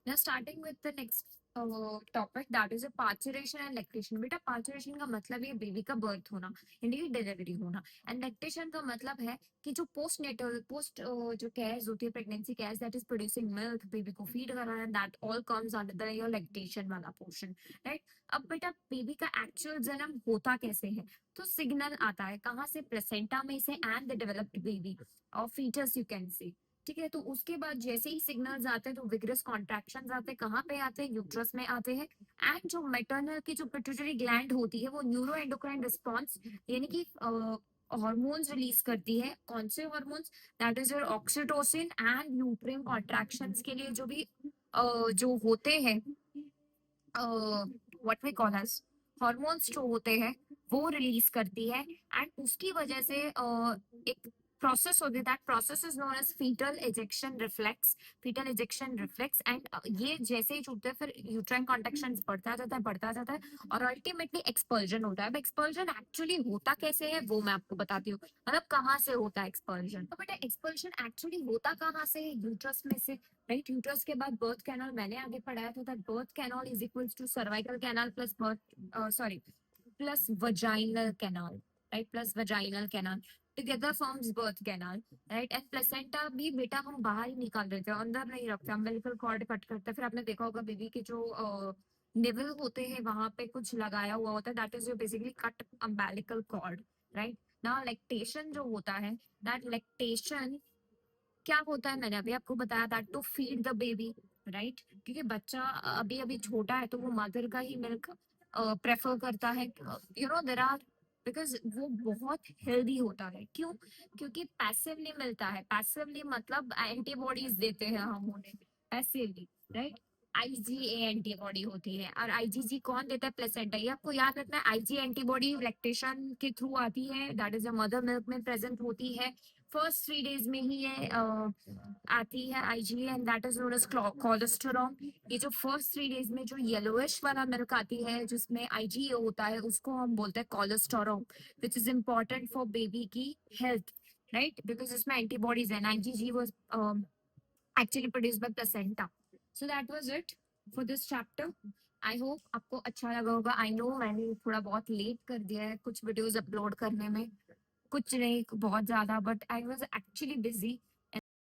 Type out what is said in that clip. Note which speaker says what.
Speaker 1: Now starting with the next topic, that is a parturition and lactation. बेटा parturition का मतलब ये baby का बर्थ होना, यानी कि डिलीवरी होना, एंड lactation का मतलब है कि जो पोस्ट जो कैर्स होती है, pregnancy cares that is producing milk, baby को फीड कराना, that all comes under your lactation वाला पोर्शन, राइट। अब बेटा बेबी का एक्चुअल जन्म होता कैसे है, तो सिग्नल आता है कहाँ से, प्लेसेंटा में से एंड द डेवलप्ड बेबी और फीटस यू कैन सी। ठीक है, तो उसके बाद जैसे ही सिग्नल्स आते हैं तो विग्रस कॉन्ट्रैक्शंस आते हैं, कहाँ पे आते हैं, यूट्रस में आते हैं। एंड जो मैटरनल की जो पिट्यूटरी ग्लैंड होती है वो न्यूरो एंडोक्राइन रिस्पॉन्स, यानी कि हार्मोन्स रिलीज करती है। कौन से hormones, that is your oxytocin and uterine contractions के लिए जो भी जो होते हैं, what we call as hormones जो होते हैं वो रिलीज करती है। एंड उसकी वजह से एक प्रोसेस होती है, that process is known as fetal ejection reflex and ये जैसे ही छूटते हैं फिर यूट्राइन कॉन्ट्रैक्शन बढ़ता जाता है और अल्टीमेटली एक्सपल्जन होता है। अब एक्सपल्जन एक्चुअली होता कैसे है वो मैं आपको बताती हूँ, मतलब कहाँ से होता है एक्सपल्जन। तो बेटा एक्सपल्जन एक्चुअली होता कहाँ से है, यूट्रस में से, राइट। यूट्रस के बाद बर्थ कैनाल मैंने आगे पढ़ाया था, that birth canal is equals to cervical canal plus birth sorry plus vaginal canal, right, plus vaginal canal together forms birth canal, right. And placenta भी बेटा हम बाहर ही निकाल देते हैं, अंदर नहीं रखते, अम्बिलिकल कॉर्ड कट करते हैं। फिर आपने देखा होगा बेबी के जो निवल होते हैं वहां पे कुछ लगाया हुआ होता है, that is basically cut umbilical cord, right. Now lactation जो होता है, दैट लैक्टेशन क्या होता है, मैंने अभी आपको बताया, that to feed the baby, right. क्योंकि बच्चा अभी अभी छोटा है तो वो मदर का ही मिल्क प्रेफर करता है, देर आर, बिकॉज वो बहुत हेल्दी होता है। क्यों, क्योंकि पैसिवली मिलता है, पैसिवली मतलब एंटीबॉडीज देते हैं हम उन्हें पैसिवली, राइट। आईजीए एंटीबॉडी होती है, और आईजीजी कौन देता है, प्लेसेंटा। ये आपको याद रखना है, आईजी एंटीबॉडी लैक्टेशन के थ्रू आती है, that is a mother milk में प्रेजेंट होती है। फर्स्ट 3 days में ही ये आती है IgA, and that is known as cholesterol. ये जो फर्स्ट 3 days में जो येलोइश वाला मिल्क आती है जिसमें आईजीए होता है उसको हम बोलते हैं cholesterol, which is important for baby की हेल्थ, राइट, बिकॉज इसमें एंटीबॉडीज है। IgG was actually produced by placenta. So that was it for this chapter. I hope आपको अच्छा लगा होगा। आई नो मैंने थोड़ा बहुत लेट कर दिया है कुछ वीडियोस अपलोड करने में, कुछ नहीं बहुत ज्यादा, but I was actually busy.